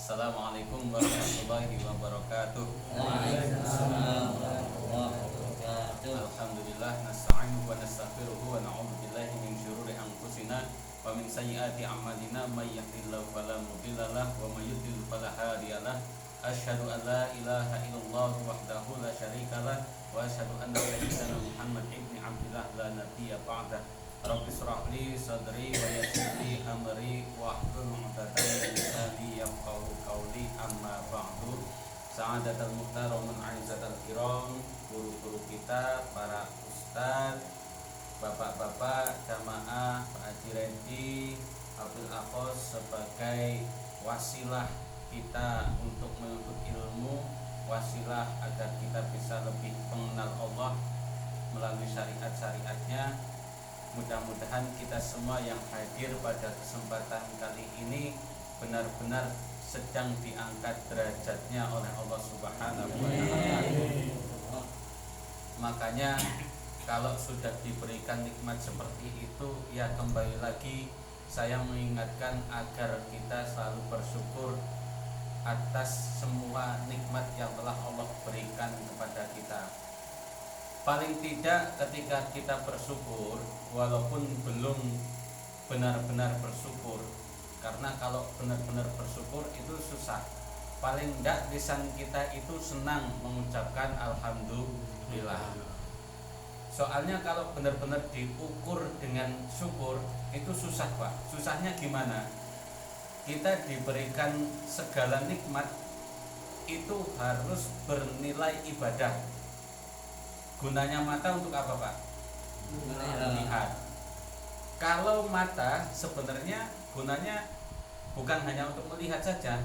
Assalamualaikum warahmatullahi wabarakatuh. Waalaikumsalam warahmatullahi wabarakatuh. Alhamdulillah nasta'inuhu wa nastaghfiruhu wa na'udzu billahi min syururi anfusina wa min sayyiati a'malina may yahdihillahu fala mudilla lahu wa may yudlil fala hadiya lahu. Asyhadu an la ilaha illallah wahdahu la syarika lahu wa asyhadu anna sayyidina Muhammad ibni Abdillah la nabiyya ba'dah. Rabbi shrah li sadri wa yassir li amri wahlul 'uqdatam min lisani yafqahu qawli, amma ba'du. Sa'adatul muhtaramun aizatul kiram, guru-guru kita, para ustadz, bapak-bapak, jamaah, Pak Haji Reddy, Abdul Akhos sebagai wasilah kita untuk menuntut ilmu, wasilah agar kita bisa lebih mengenal Allah melalui syariat-syariatnya. Mudah-mudahan kita semua yang hadir pada kesempatan kali ini benar-benar sedang diangkat derajatnya oleh Allah Subhanahu wa Ta'ala. Makanya kalau sudah diberikan nikmat seperti itu, ya kembali lagi saya mengingatkan agar kita selalu bersyukur atas semua nikmat yang telah Allah berikan kepada kita. Paling tidak ketika kita bersyukur, walaupun belum benar-benar bersyukur, karena kalau benar-benar bersyukur itu susah. Paling tidak lisan kita itu senang mengucapkan alhamdulillah. Soalnya kalau benar-benar diukur dengan syukur itu susah, Pak. Susahnya gimana? Kita diberikan segala nikmat itu harus bernilai ibadah. Gunanya mata untuk apa, Pak? Melihat. Kalau mata sebenarnya gunanya bukan hanya untuk melihat saja,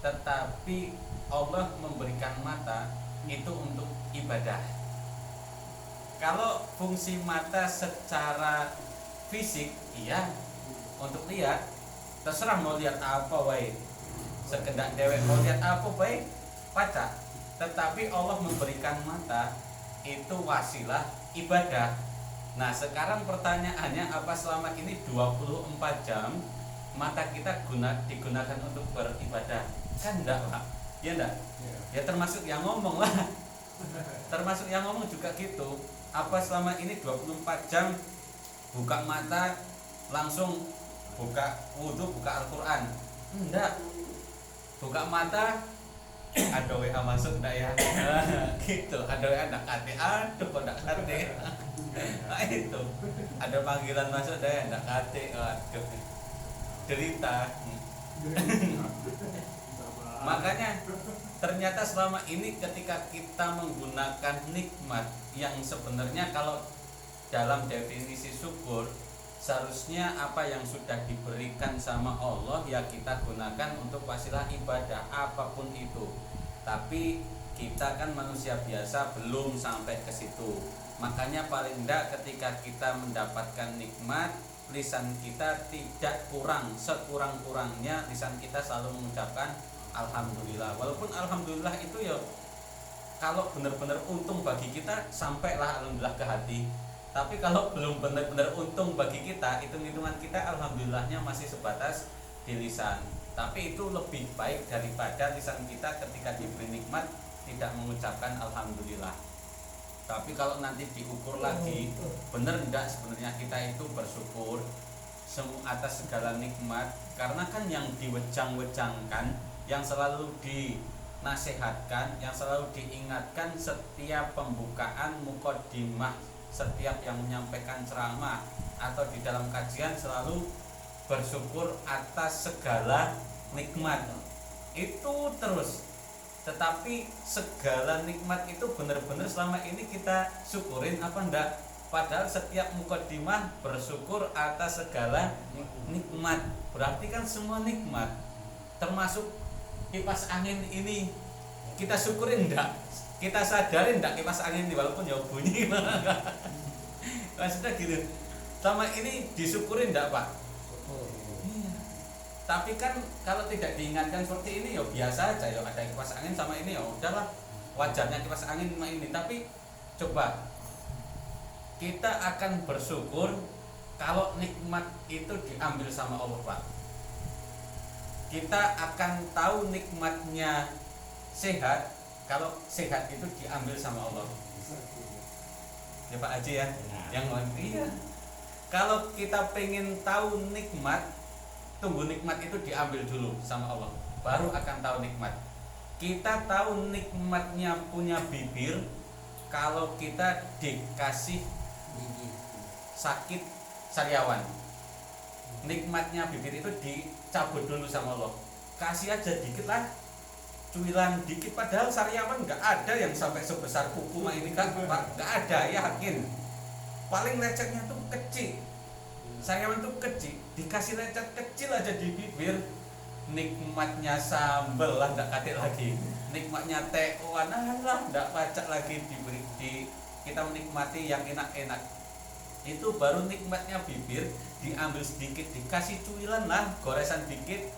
tetapi Allah memberikan mata itu untuk ibadah. Kalau fungsi mata secara fisik, iya untuk lihat, terserah mau lihat apa wae. Sekedar dewek mau lihat apa wae, baca. Tetapi Allah memberikan mata itu wasilah ibadah. Nah, sekarang pertanyaannya, apa selama ini 24 jam mata kita digunakan untuk beribadah? Kan enggak, Pak. Ya enggak? Ya termasuk yang ngomong lah. Termasuk yang ngomong juga gitu. Apa selama ini 24 jam buka mata langsung buka wudhu, buka Al-Quran? Enggak. Buka mata ada WA masuk enggak ya? Gitu. Ada WA enggak kate, aduh kok enggak kate. Nah itu. Ada panggilan masuk enggak ya? Enggak kate, aduh. Derita. Makanya ternyata selama ini ketika kita menggunakan nikmat yang sebenarnya kalau dalam definisi syukur, seharusnya apa yang sudah diberikan sama Allah ya kita gunakan untuk wasilah ibadah apapun itu. Tapi kita kan manusia biasa, belum sampai ke situ. Makanya paling enggak ketika kita mendapatkan nikmat, lisan kita tidak kurang, sekurang-kurangnya lisan kita selalu mengucapkan alhamdulillah. Walaupun alhamdulillah itu ya kalau benar-benar untung bagi kita, sampailah alhamdulillah ke hati. Tapi kalau belum benar-benar untung bagi kita, hitung-hitungan kita alhamdulillahnya masih sebatas di lisan. Tapi itu lebih baik daripada lisan kita ketika diberi nikmat tidak mengucapkan alhamdulillah. Tapi kalau nanti diukur lagi, benar enggak sebenarnya kita itu bersyukur atas segala nikmat? Karena kan yang diwejang-wejangkan, yang selalu dinasihatkan, yang selalu diingatkan setiap pembukaan muqaddimah, setiap yang menyampaikan ceramah atau di dalam kajian selalu bersyukur atas segala nikmat. Itu terus. Tetapi segala nikmat itu benar-benar selama ini kita syukurin apa enggak? Padahal setiap muqaddimah bersyukur atas segala nikmat. Berarti kan semua nikmat. Termasuk kipas angin ini kita syukurin enggak? Kita sadarin enggak kipas angin ini walaupun ya bunyi. Maksudnya gitu. Selama ini disyukurin enggak, Pak? Iya. Tapi kan kalau tidak diingatkan seperti ini ya biasa aja ya, ada kipas angin sama ini ya udahlah, wajarnya kipas angin sama ini. Tapi coba kita akan bersyukur kalau nikmat itu diambil sama Allah, Pak. kita akan tahu nikmatnya sehat kalau sehat itu diambil sama Allah. Ya Pak Haji ya, yang iya. Kalau kita pengen tahu nikmat, tunggu nikmat itu diambil dulu sama Allah, baru akan tahu nikmat. Kita tahu nikmatnya punya bibir kalau kita dikasih sakit sariawan. Nikmatnya bibir itu dicabut dulu sama Allah, kasih aja dikit lah, cuilan dikit, padahal sariawan nggak ada yang sampai sebesar kuku ini kan Pak, nggak ada, yakin. Paling lecetnya tuh kecil, sariawan tuh kecil, dikasih lecet kecil aja di bibir. Nikmatnya sambel lah nggak katik lagi, nikmatnya teoan lah nggak pacak lagi, kita menikmati yang enak-enak. Itu baru nikmatnya bibir, diambil sedikit, dikasih cuilan lah, goresan dikit,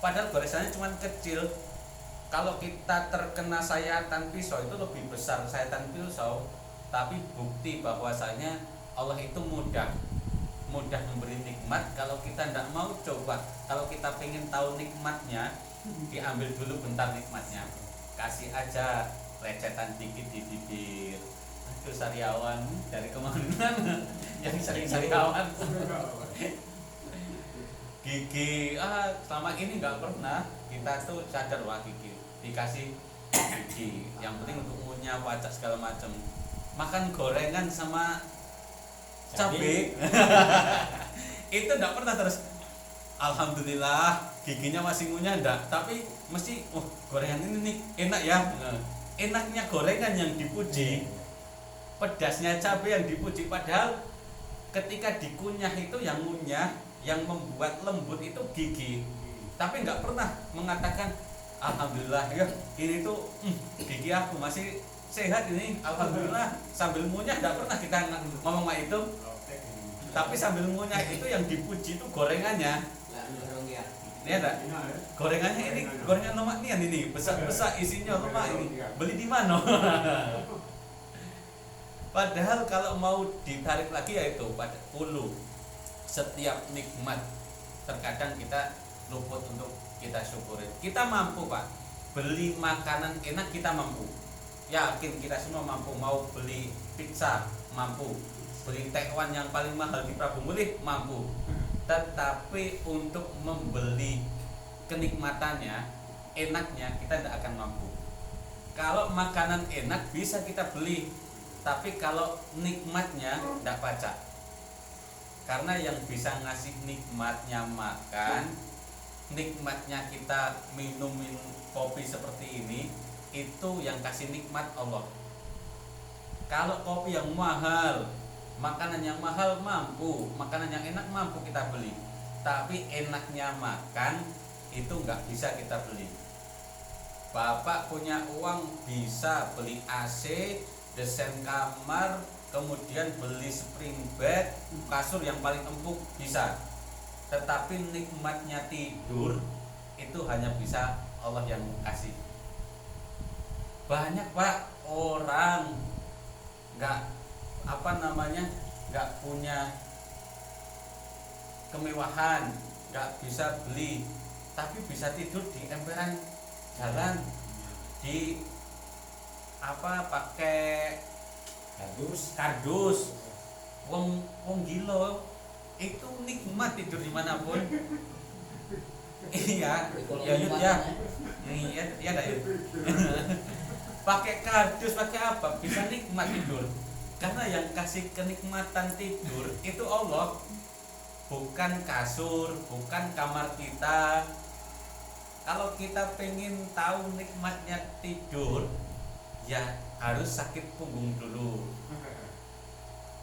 padahal goresannya cuma kecil. Kalau kita terkena sayatan pisau itu lebih besar sayatan pisau, tapi bukti bahwasanya Allah itu mudah memberi nikmat. Kalau kita tidak mau coba, kalau kita pengen tahu nikmatnya, diambil dulu bentar nikmatnya, kasih aja lecetan dikit di bibir. Aduh sariawan dari kemana yang sering sariawan gigi selama ini nggak pernah kita tuh sadar wah gigi dikasih gigi, yang penting untuk ngunyah wajah segala macam. Makan gorengan sama cabai itu enggak pernah terus alhamdulillah giginya masih ngunyah enggak, tapi mesti gorengan ini nih enak ya. Enaknya gorengan yang dipuji, pedasnya cabai yang dipuji, padahal ketika dikunyah itu yang ngunyah, yang membuat lembut itu gigi, tapi enggak pernah mengatakan alhamdulillah ya ini tuh gigi aku masih sehat ini, alhamdulillah. Sambil ngunyah enggak pernah kita ngomong itu, tapi sambil ngunyah itu yang dipuji itu gorengannya. Ini ada gorengannya, ini gorengan lemak nih ini besar-besar isinya lemak ini, beli di mana? Padahal kalau mau ditarik lagi yaitu pada hulu, setiap nikmat terkadang kita luput untuk kita syukurin. Kita mampu Pak beli makanan enak, kita mampu, yakin kita semua mampu. Mau beli pizza mampu, beli tekwan yang paling mahal di Prabu Mulih mampu. Tetapi untuk membeli kenikmatannya, enaknya kita tidak akan mampu. Kalau makanan enak bisa kita beli, tapi kalau nikmatnya tidak baca. Karena yang bisa ngasih nikmatnya makan, nikmatnya kita minumin kopi seperti ini, itu yang kasih nikmat Allah. Kalau kopi yang mahal, makanan yang mahal mampu, makanan yang enak mampu kita beli, tapi enaknya makan itu nggak bisa kita beli. Bapak punya uang bisa beli AC, desain kamar, kemudian beli spring bed, kasur yang paling empuk bisa, tetapi nikmatnya tidur itu hanya bisa Allah yang kasih. Banyak Pak orang nggak nggak punya kemewahan, nggak bisa beli, tapi bisa tidur di emperan jalan, di pakai kardus. Wong gila itu nikmat tidur dimanapun. Iya ya Yud ya, iya dah Yud. Pakai kardus, pakai apa, bisa nikmat tidur. Karena yang kasih kenikmatan tidur itu Allah, bukan kasur, bukan kamar kita. Kalau kita pengen tahu nikmatnya tidur, ya harus sakit punggung dulu.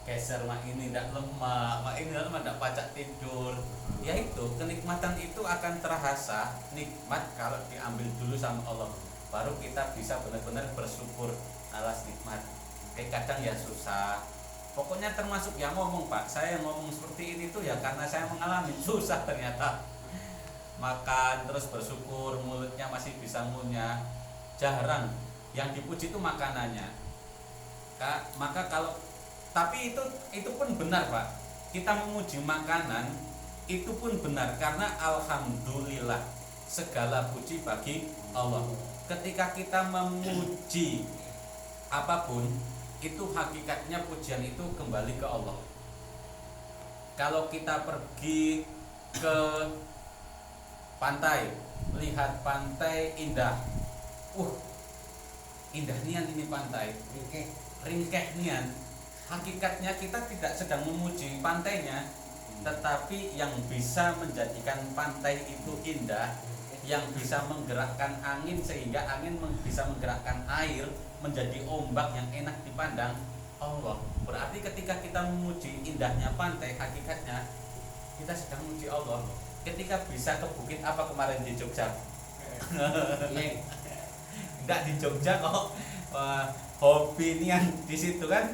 Geser mak ini tidak lemah, mak ini lemah tidak pacak tidur. Ya itu kenikmatan itu akan terasa nikmat kalau diambil dulu sama Allah, baru kita bisa benar-benar bersyukur atas nikmat. Kadang ya susah. Pokoknya termasuk yang ngomong Pak, saya ngomong seperti ini tuh ya karena saya mengalami susah ternyata. Makan terus bersyukur, mulutnya masih bisa ngunyah, jarang. Yang dipuji itu makanannya. Maka kalau tapi itu pun benar Pak. Kita memuji makanan itu pun benar karena alhamdulillah segala puji bagi Allah. Ketika kita memuji apapun, itu hakikatnya pujian itu kembali ke Allah. Kalau kita pergi ke pantai, lihat pantai indah, indah nian ini pantai, ringkeh nian. Hakikatnya kita tidak sedang memuji pantainya, tetapi yang bisa menjadikan pantai itu indah, yang bisa menggerakkan angin sehingga angin bisa menggerakkan air menjadi ombak yang enak dipandang, Allah. Berarti ketika kita memuji indahnya pantai, hakikatnya kita sedang memuji Allah. Ketika bisa ke bukit apa kemarin di Jogja? Enggak di Jogja kok. Hobi nian di situ kan,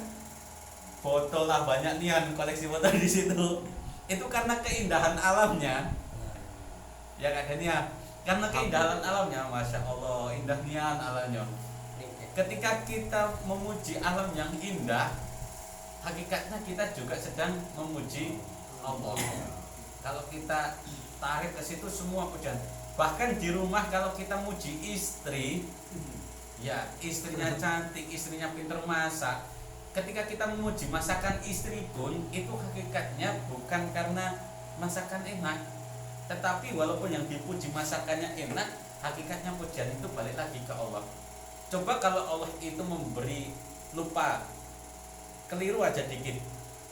foto lah banyak nian, koleksi foto di situ. Itu karena keindahan alamnya. Ya kan ya, karena keindahan alamnya, masya Allah, indah nian alamnya. Ketika kita memuji alam yang indah, hakikatnya kita juga sedang memuji Allah. Kalau kita tarik ke situ semua pujian. Bahkan di rumah kalau kita muji istri, ya istrinya cantik, istrinya pinter masak. Ketika kita memuji masakan istri pun, itu hakikatnya bukan karena masakan enak, tetapi walaupun yang dipuji masakannya enak, hakikatnya pujian itu balik lagi ke Allah. Coba kalau Allah itu memberi lupa, keliru aja dikit,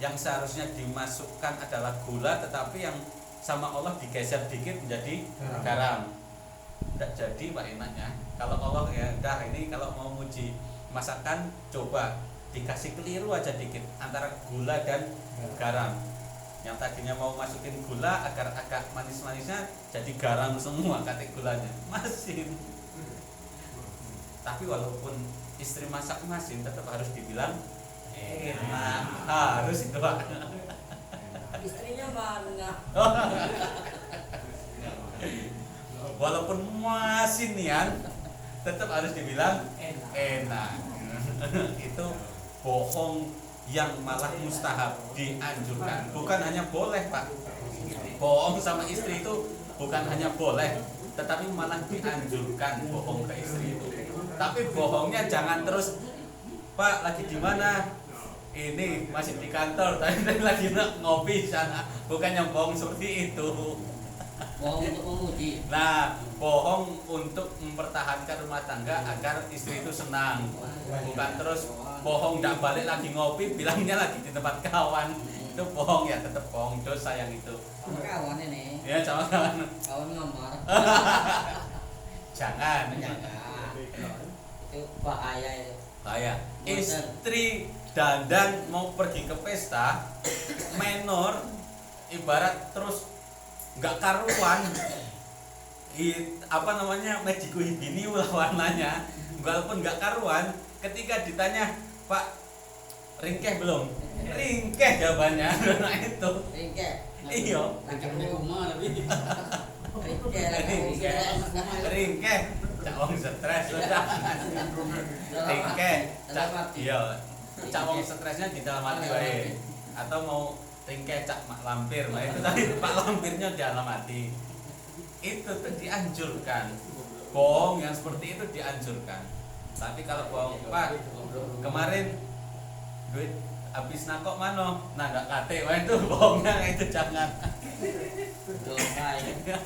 yang seharusnya dimasukkan adalah gula, tetapi yang sama Allah digeser dikit menjadi garam, tidak jadi pak enaknya. Kalau Allah ya dah, ini kalau mau muji masakan, coba dikasih keliru aja dikit antara gula dan garam. Yang tadinya mau masukin gula agar agak manis-manisnya jadi garam semua katek gulanya, masin. Tapi walaupun istri masak masin, tetap harus dibilang enak, harus itu pak. Istrinya mana? Walaupun masin nian, tetap harus dibilang enak. Itu bohong yang malah mustahab, dianjurkan. Bukan hanya boleh pak, bohong sama istri itu bukan hanya boleh, tetapi malah dianjurkan bohong ke istri itu. Tapi bohongnya jangan terus, Pak lagi di mana? Ini masih di kantor, tapi lagi ngopi sana. Bukan yang bohong seperti itu. Bohong untuk memuji. Nah, bohong untuk mempertahankan rumah tangga agar istri itu senang. Bukan terus bohong tidak balik lagi ngopi, bilangnya lagi di tempat kawan. Itu bohong ya, tetap bohong, dosa yang itu. Sama kawan ini. Ya, sama kawan. Kawan ngamar. Jangan. Itu bahaya itu. Kayak istri dandan mau pergi ke pesta menor, ibarat terus nggak karuan, apa namanya, Magico Hibini warnanya, walaupun nggak karuan. Ketika ditanya, Pak ringkeh belum? Ringkeh jawabannya. Nah itu Ringkeh. iya, ringkeh cak wong stres sudah. Ringkeh cak iya, cak wong stresnya di dalam hati wae. Atau mau ringkeh cak mak lampir, nah itu tadi pak lampirnya di dalam hati. Itu dianjurkan. Bohong yang seperti itu dianjurkan. Tapi kalau bohong, Pak kemarin duit habis nakok mano, nah nggak kate, wah itu bohongnya, itu jangan. Dosa ya.